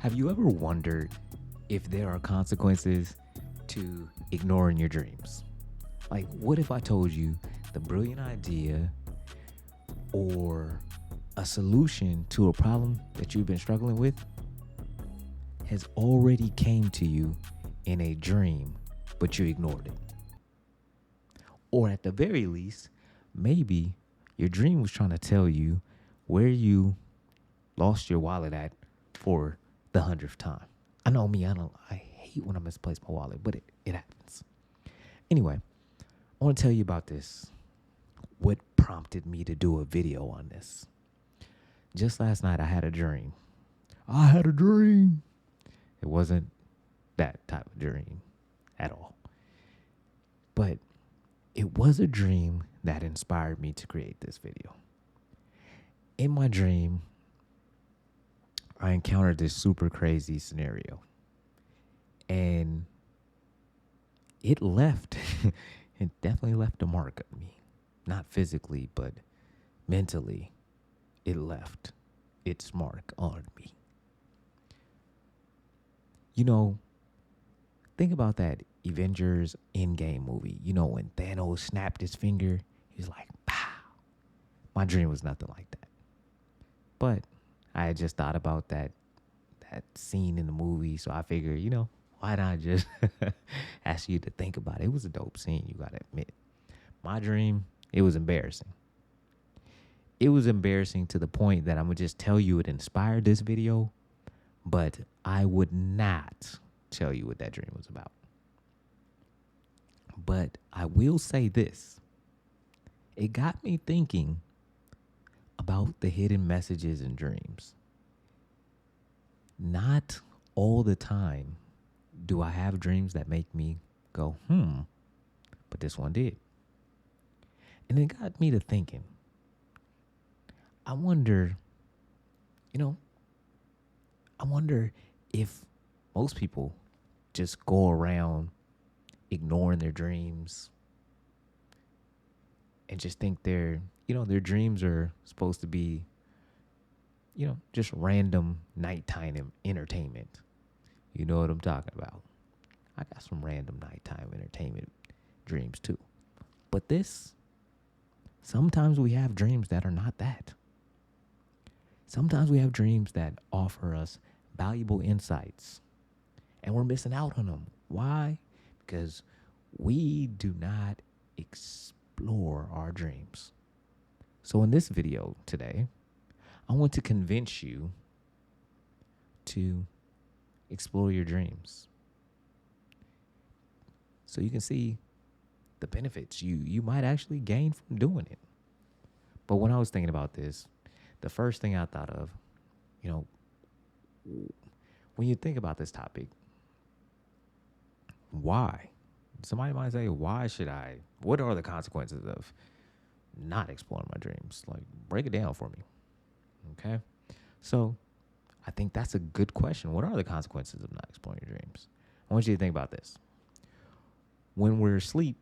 Have you ever wondered if there are consequences to ignoring your dreams? Like, what if I told you the brilliant idea or a solution to a problem that you've been struggling with has already came to you in a dream, but you ignored it? Or at the very least, maybe your dream was trying to tell you where you lost your wallet at for the 100th time. I know me, I hate when I misplace my wallet, but it happens. Anyway, I want to tell you about this. What prompted me to do a video on this? Just last night, I had a dream. I had a dream. It wasn't that type of dream at all. But it was a dream that inspired me to create this video. In my dream, I encountered this super crazy scenario. And it left, it definitely left a mark on me. Not physically, but mentally, it left its mark on me. You know, think about that Avengers Endgame movie. You know, when Thanos snapped his finger, he was like, pow. My dream was nothing like that. But I had just thought about that scene in the movie, so I figured, why not just ask you to think about it? It was a dope scene, you gotta admit. My dream, it was embarrassing. It was embarrassing to the point that I'm gonna just tell you it inspired this video, but I would not tell you what that dream was about. But I will say this. It got me thinking about the hidden messages in dreams. Not all the time do I have dreams that make me go, but this one did. And it got me to thinking. I wonder, I wonder if most people just go around ignoring their dreams and just think their dreams are supposed to be, just random nighttime entertainment. You know what I'm talking about. I got some random nighttime entertainment dreams too. But sometimes we have dreams that are not that. Sometimes we have dreams that offer us valuable insights and we're missing out on them. Why? Because we do not explore our dreams. So in this video today, I want to convince you to explore your dreams so you can see the benefits you might actually gain from doing it. But when I was thinking about this, the first thing I thought of, when you think about this topic, why? Somebody might say, why should I? What are the consequences of not exploring my dreams? Like, break it down for me. Okay? So, I think that's a good question. What are the consequences of not exploring your dreams? I want you to think about this. When we're asleep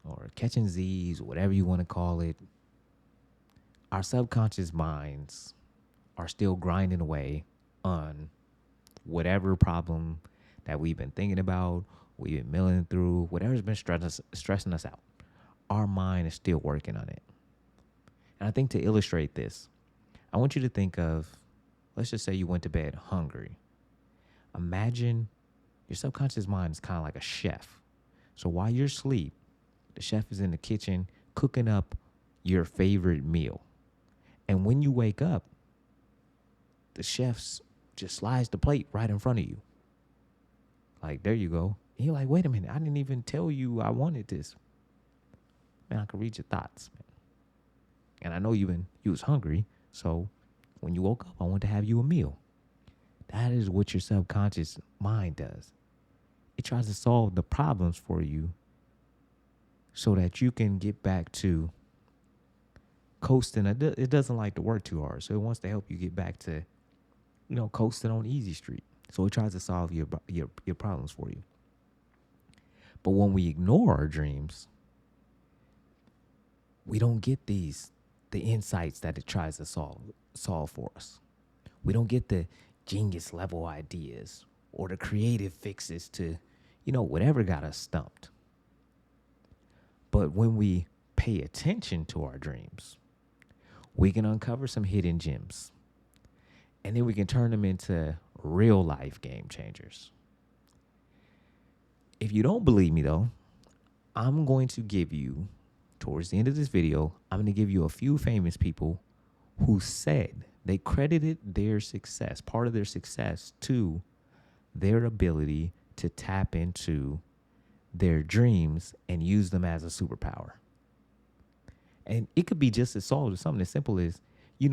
or catching Z's, whatever you want to call it, our subconscious minds are still grinding away on whatever problem that we've been thinking about, we've been milling through, whatever's been stressing us out. Our mind is still working on it. And I think to illustrate this, I want you to think of, let's just say you went to bed hungry. Imagine your subconscious mind is kind of like a chef. So while you're asleep, the chef is in the kitchen cooking up your favorite meal. And when you wake up, the chef's just slides the plate right in front of you. Like, there you go. And you're like, wait a minute, I didn't even tell you I wanted this. Man, I can read your thoughts, man. And I know you was hungry, so when you woke up, I wanted to have you a meal. That is what your subconscious mind does. It tries to solve the problems for you so that you can get back to coasting. It doesn't like to work too hard, so it wants to help you get back to, coasting on easy street. So it tries to solve your problems for you. But when we ignore our dreams, we don't get the insights that it tries to solve for us. We don't get the genius level ideas or the creative fixes to, whatever got us stumped. But when we pay attention to our dreams, we can uncover some hidden gems, and then we can turn them into real life game changers. If you don't believe me though, I'm going to give you, towards the end of this video, I'm going to give you a few famous people who said they credited their success, part of their success, to their ability to tap into their dreams and use them as a superpower. And it could be just as solved as something as simple as, you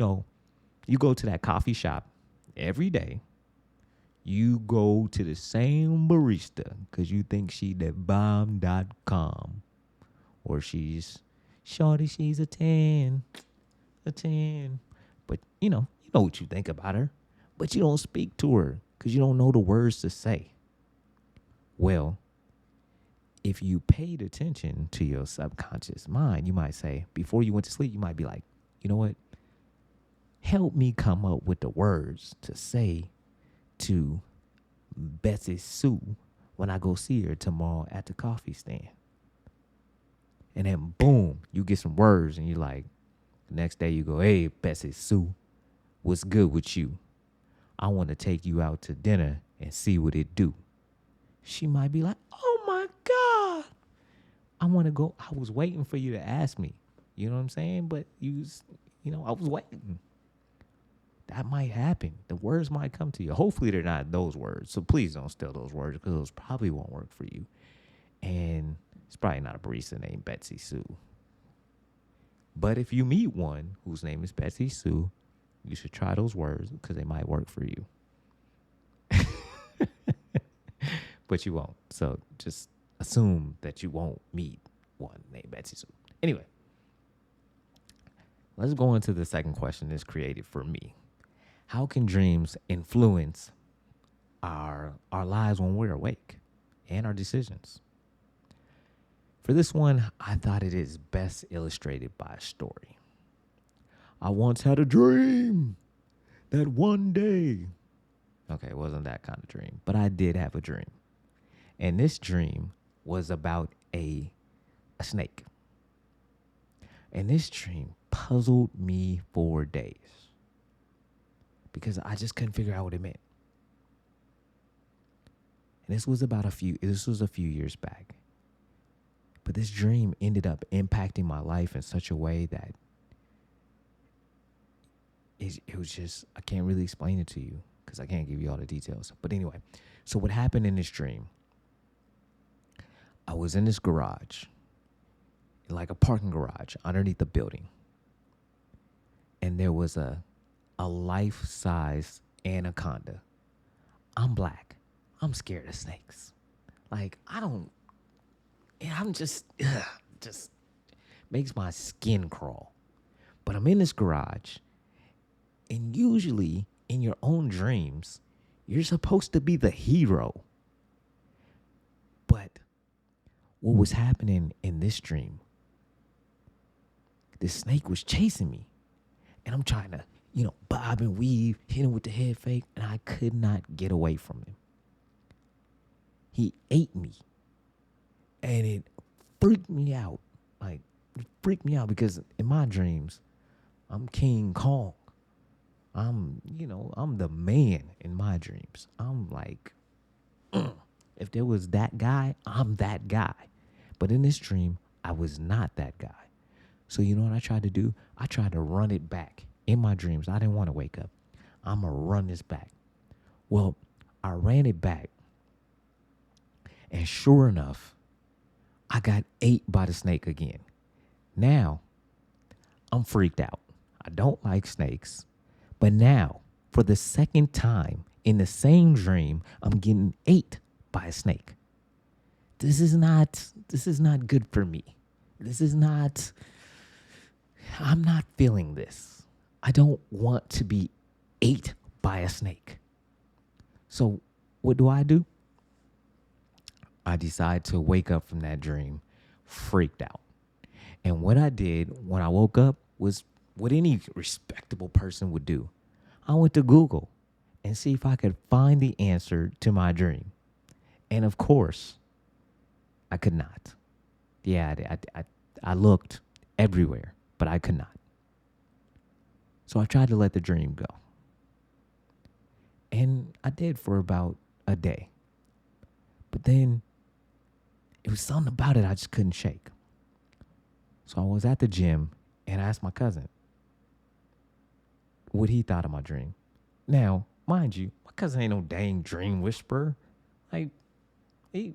go to that coffee shop every day. You go to the same barista because you think she the bomb.com, or she's shorty, she's a 10. But you know what you think about her, but you don't speak to her because you don't know the words to say. Well, if you paid attention to your subconscious mind, you might say, before you went to sleep, you might be like, you know what? Help me come up with the words to say to Bessie Sue when I go see her tomorrow at the coffee stand. And then boom, you get some words and you're like, the next day you go, hey, Bessie Sue, what's good with you? I want to take you out to dinner and see what it do. She might be like, oh my God, I want to go. I was waiting for you to ask me. You know what I'm saying? But I was waiting. That might happen. The words might come to you. Hopefully they're not those words. So please don't steal those words because those probably won't work for you. And it's probably not a barista named Betsy Sue. But if you meet one whose name is Betsy Sue, you should try those words because they might work for you. But you won't. So just assume that you won't meet one named Betsy Sue. Anyway, let's go into the second question that's created for me. How can dreams influence our lives when we're awake and our decisions? For this one, I thought it is best illustrated by a story. I once had a dream that one day. Okay, it wasn't that kind of dream, but I did have a dream. And this dream was about a snake. And this dream puzzled me for days because I just couldn't figure out what it meant. And this was a few years back. But this dream ended up impacting my life in such a way that it was just, I can't really explain it to you because I can't give you all the details. But anyway, so what happened in this dream, I was in this garage, like a parking garage underneath the building. And there was a life-size anaconda. I'm black. I'm scared of snakes. Like, I'm just makes my skin crawl. But I'm in this garage, and usually in your own dreams, you're supposed to be the hero. But what was happening in this dream, this snake was chasing me, and I'm trying to, bob and weave, hit him with the head fake, and I could not get away from him. He ate me. And it freaked me out. Like, it freaked me out because in my dreams, I'm King Kong. I'm the man in my dreams. I'm like, if there was that guy, I'm that guy. But in this dream, I was not that guy. So you know what I tried to do? I tried to run it back in my dreams. I didn't want to wake up. I'm going to run this back. Well, I ran it back. And sure enough, I got ate by the snake again. Now, I'm freaked out. I don't like snakes. But now, for the second time in the same dream, I'm getting ate by a snake. This is not good for me. I'm not feeling this. I don't want to be ate by a snake. So what do? I decide to wake up from that dream freaked out. And what I did when I woke up was what any respectable person would do. I went to Google and see if I could find the answer to my dream. And of course, I could not. Yeah, I looked everywhere, but I could not. So I tried to let the dream go. And I did for about a day. But then it was something about it I just couldn't shake. So I was at the gym and I asked my cousin what he thought of my dream. Now, mind you, my cousin ain't no dang dream whisperer. Like, he,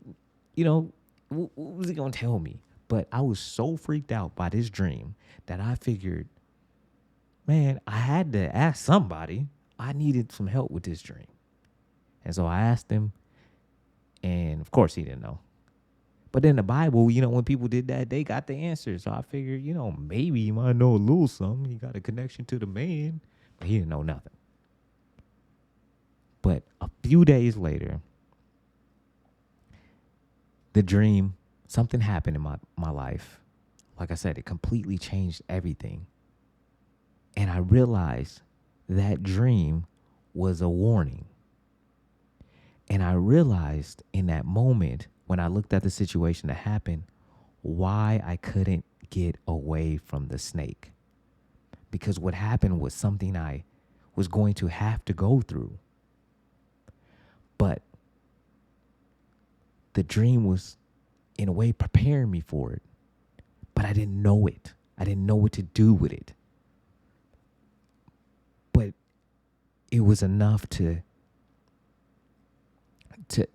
what was he gonna tell me? But I was so freaked out by this dream that I figured, man, I had to ask somebody. I needed some help with this dream. And so I asked him, and of course he didn't know. But in the Bible, when people did that, they got the answer. So I figured, maybe he might know a little something. He got a connection to the man, but he didn't know nothing. But a few days later, the dream, something happened in my life. Like I said, it completely changed everything. And I realized that dream was a warning. And I realized in that moment, when I looked at the situation that happened, why I couldn't get away from the snake. Because what happened was something I was going to have to go through. But the dream was, in a way, preparing me for it. But I didn't know it. I didn't know what to do with it. But it was enough to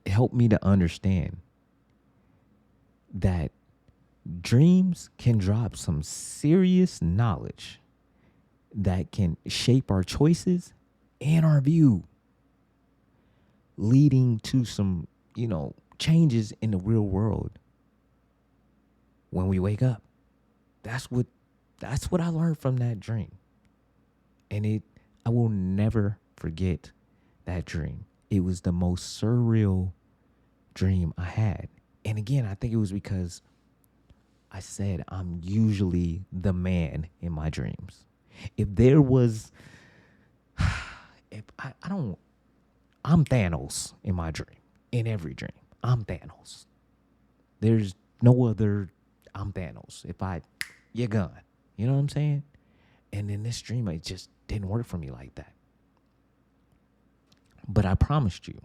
help me to understand that dreams can drop some serious knowledge that can shape our choices and our view, leading to some, changes in the real world when we wake up. That's what I learned from that dream. And I will never forget that dream. It was the most surreal dream I had. And again, I think it was because I said I'm usually the man in my dreams. If there was, I'm Thanos in my dream, in every dream. I'm Thanos. There's no other, I'm Thanos. You're gone. You know what I'm saying? And in this dream, it just didn't work for me like that. But I promised you.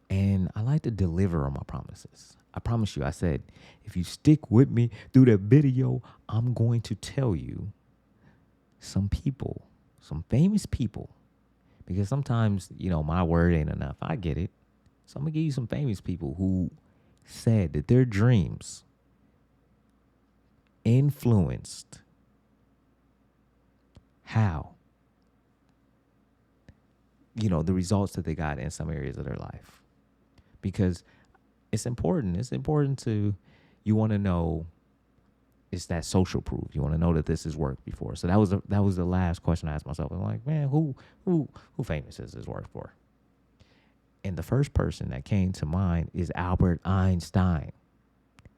And I like to deliver on my promises. I promise you, I said, if you stick with me through the video, I'm going to tell you some people, some famous people, because sometimes, my word ain't enough. I get it. So I'm going to give you some famous people who said that their dreams influenced how, the results that they got in some areas of their life. Because it's important. It's important you want to know, it's that social proof. You want to know that this has worked before. So that was the last question I asked myself. I'm like, man, who famous has this worked for? And the first person that came to mind is Albert Einstein.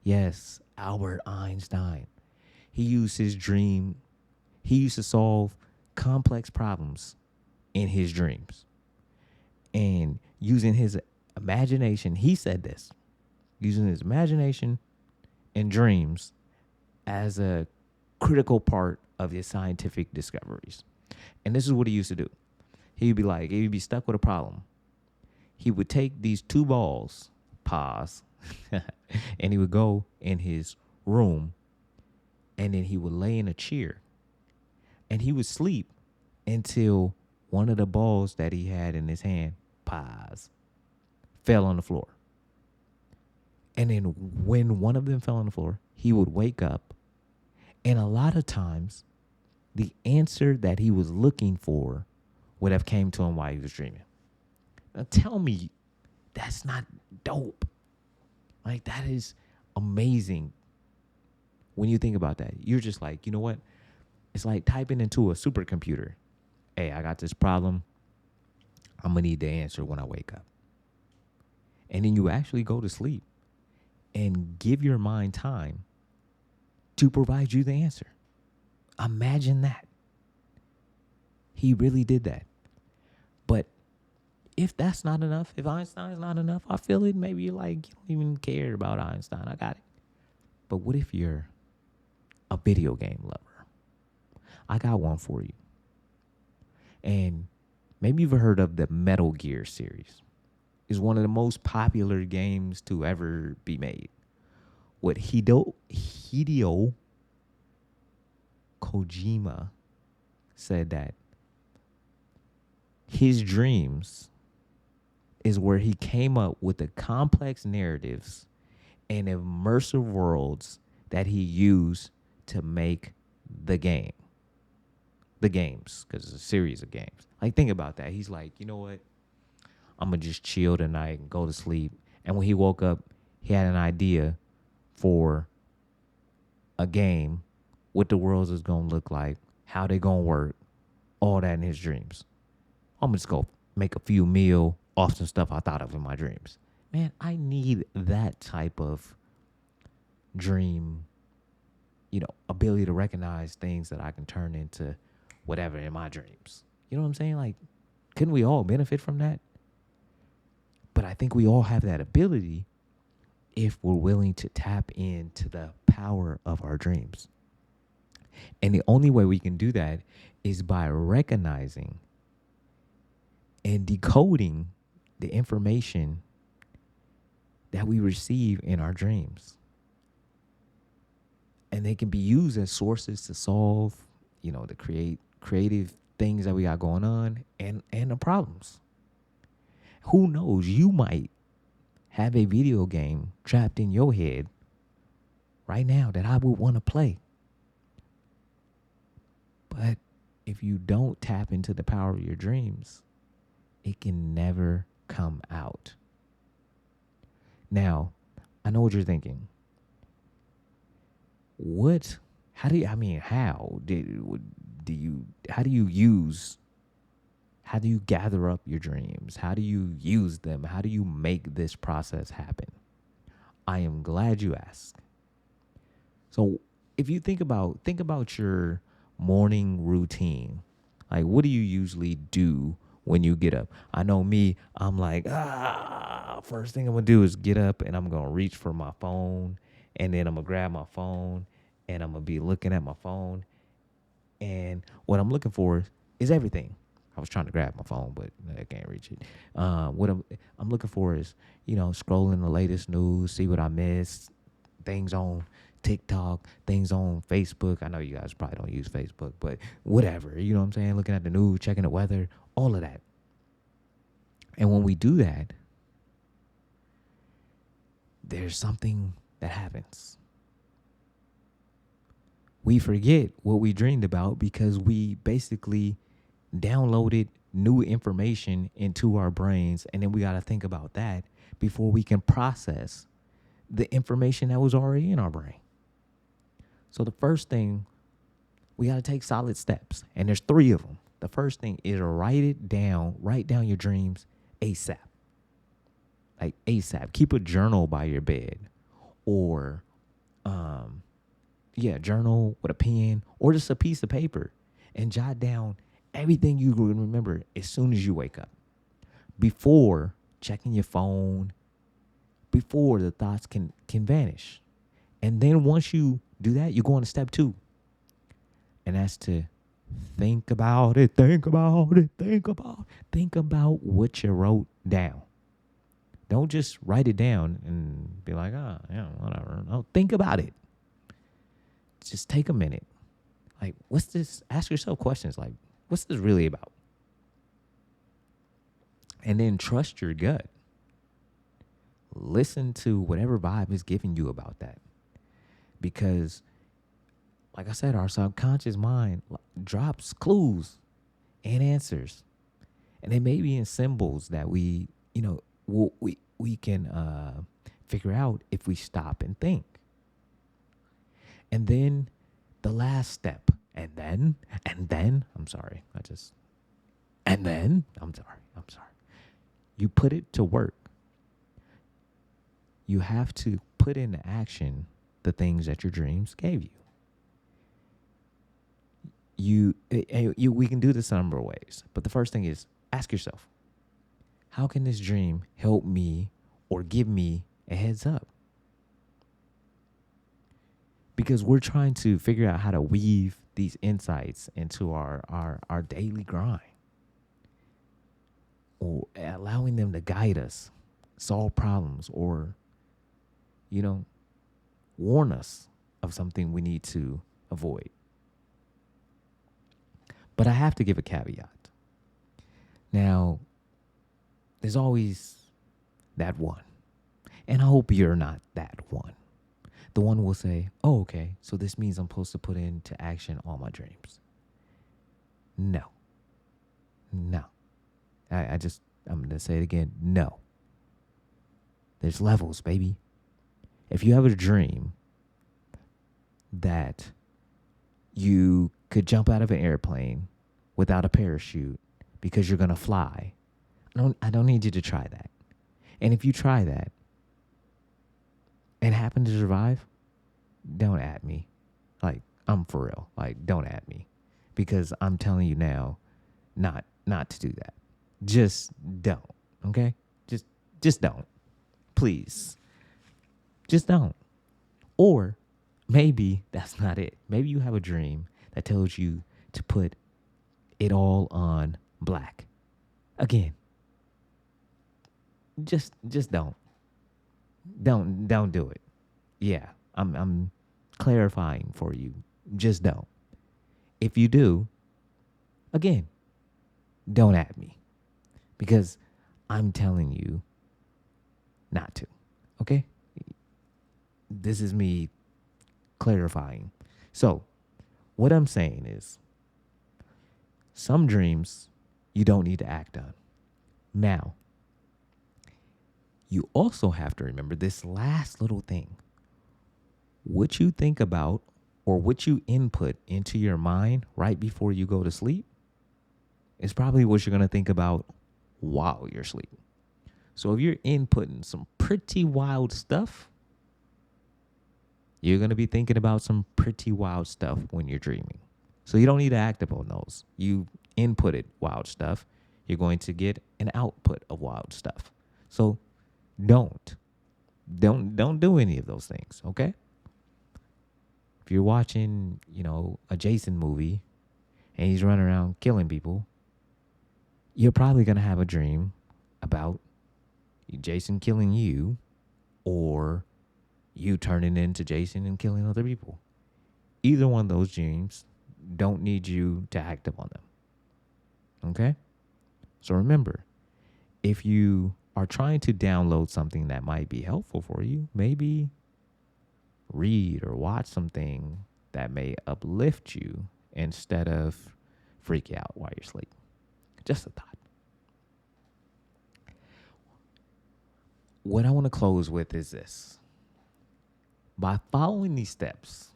Yes, Albert Einstein. He used his dream. He used to solve complex problems in his dreams. And using his imagination, he said this, using his imagination and dreams as a critical part of his scientific discoveries. And this is what he used to do. He'd be stuck with a problem. He would take these two balls, pause, and he would go in his room, and then he would lay in a chair, and he would sleep until one of the balls that he had in his hand, pause, fell on the floor. And then when one of them fell on the floor, he would wake up, and a lot of times the answer that he was looking for would have came to him while he was dreaming. Now tell me that's not dope. Like, that is amazing. When you think about that, you're just like, you know what? It's like typing into a supercomputer. Hey, I got this problem. I'm going to need the answer when I wake up. And then you actually go to sleep and give your mind time to provide you the answer. Imagine that. He really did that. But if that's not enough, if Einstein's not enough, I feel it. Maybe you're like, you don't even care about Einstein. I got it. But what if you're a video game lover? I got one for you. And maybe you've heard of the Metal Gear series. It's one of the most popular games to ever be made. What Hideo Kojima said that his dreams is where he came up with the complex narratives and immersive worlds that he used to make the game. The games, because it's a series of games. Like, think about that. He's like, you know what? I'm going to just chill tonight and go to sleep. And when he woke up, he had an idea for a game, what the world is going to look like, how they going to work, all that in his dreams. I'm just going to make a few meal off some stuff I thought of in my dreams. Man, I need that type of dream, ability to recognize things that I can turn into whatever in my dreams. You know what I'm saying? Like, couldn't we all benefit from that? But I think we all have that ability if we're willing to tap into the power of our dreams. And the only way we can do that is by recognizing and decoding the information that we receive in our dreams. And they can be used as sources to solve, to create creative things that we got going on and the problems. Who knows? You might have a video game trapped in your head right now that I would want to play. But if you don't tap into the power of your dreams, it can never come out. Now, I know what you're thinking. How do you gather up your dreams? How do you use them? How do you make this process happen? I am glad you asked. So if you think about your morning routine, like, what do you usually do when you get up? I know me, I'm like, first thing I'm going to do is get up and I'm going to reach for my phone, and then I'm going to grab my phone and I'm going to be looking at my phone. And what I'm looking for is everything. I was trying to grab my phone, but I can't reach it. What I'm looking for is, scrolling the latest news, see what I missed, things on TikTok, things on Facebook. I know you guys probably don't use Facebook, but whatever. You know what I'm saying? Looking at the news, checking the weather, all of that. And when we do that, there's something that happens. We forget what we dreamed about because we basically downloaded new information into our brains, and then we got to think about that before we can process the information that was already in our brain. So the first thing, we got to take solid steps, and there's 3 of them. The first thing is write down your dreams ASAP. Like ASAP. Keep a journal by your bed, or journal with a pen or just a piece of paper, and jot down everything you remember as soon as you wake up, before checking your phone, before the thoughts can vanish. And then once you do that, you go on to step 2. And that's to think about it, think about what you wrote down. Don't just write it down and be like, whatever. No, think about it. Just take a minute. Like, what's this? Ask yourself questions like, what's this really about? And then trust your gut. Listen to whatever vibe is giving you about that. Because, like I said, our subconscious mind drops clues and answers. And they may be in symbols that we can figure out if we stop and think. And then the last step, and then, I'm sorry. You put it to work. You have to put into action the things that your dreams gave you. We can do this a number of ways. But the first thing is, ask yourself, how can this dream help me or give me a heads up? Because we're trying to figure out how to weave these insights into our daily grind, or allowing them to guide us, solve problems, or, warn us of something we need to avoid. But I have to give a caveat. Now, there's always that one. And I hope you're not that one. The one will say, oh, okay, so this means I'm supposed to put into action all my dreams. No. I'm going to say it again. No. There's levels, baby. If you have a dream that you could jump out of an airplane without a parachute because you're going to fly, I don't need you to try that. And if you try that and happen to survive, don't at me. Like, I'm for real. Like, don't at me. Because I'm telling you now not to do that. Just don't. Okay? Just don't. Please. Just don't. Or maybe that's not it. Maybe you have a dream that tells you to put it all on black. Again, just don't. Don't do it. Yeah, I'm clarifying for you. Just don't. If you do, again, don't at me. Because I'm telling you not to. Okay? This is me clarifying. So, what I'm saying is, some dreams you don't need to act on. Now, you also have to remember this last little thing. What you think about or what you input into your mind right before you go to sleep is probably what you're going to think about while you're sleeping. So if you're inputting some pretty wild stuff, you're going to be thinking about some pretty wild stuff when you're dreaming. So you don't need to act upon those. You inputted wild stuff, you're going to get an output of wild stuff. So don't do any of those things, okay? If you're watching, a Jason movie and he's running around killing people, you're probably going to have a dream about Jason killing you, or you turning into Jason and killing other people. Either one of those dreams don't need you to act upon them. Okay? So remember, if you are trying to download something that might be helpful for you, maybe read or watch something that may uplift you instead of freak you out while you're asleep. Just a thought. What I want to close with is this. By following these steps,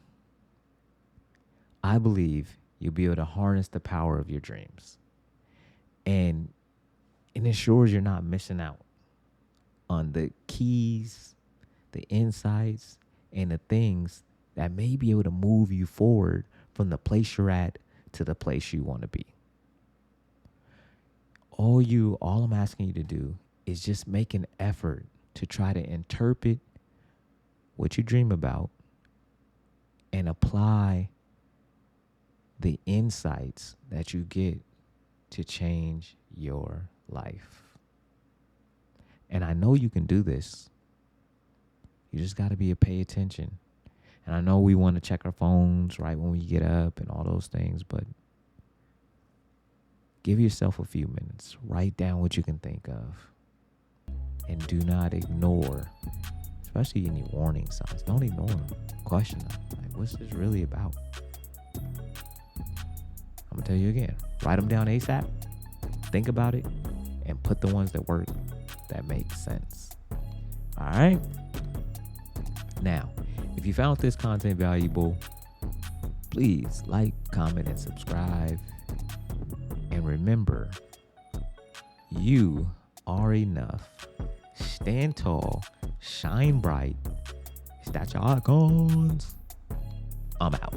I believe you'll be able to harness the power of your dreams. And it ensures you're not missing out on the keys, the insights, and the things that may be able to move you forward from the place you're at to the place you want to be. All I'm asking you to do is just make an effort to try to interpret what you dream about and apply the insights that you get to change your life. And I know you can do this. You just got to pay attention. And I know we want to check our phones right when we get up and all those things, but give yourself a few minutes. Write down what you can think of. And do not ignore, especially any warning signs. Don't ignore them. Question them. Like, what's this really about? I'm going to tell you again. Write them down ASAP. Think about it. And put the ones that work, that make sense. All right? Now, if you found this content valuable, please like, comment, and subscribe. And remember, you are enough. Stand tall, shine bright, stature icons. I'm out.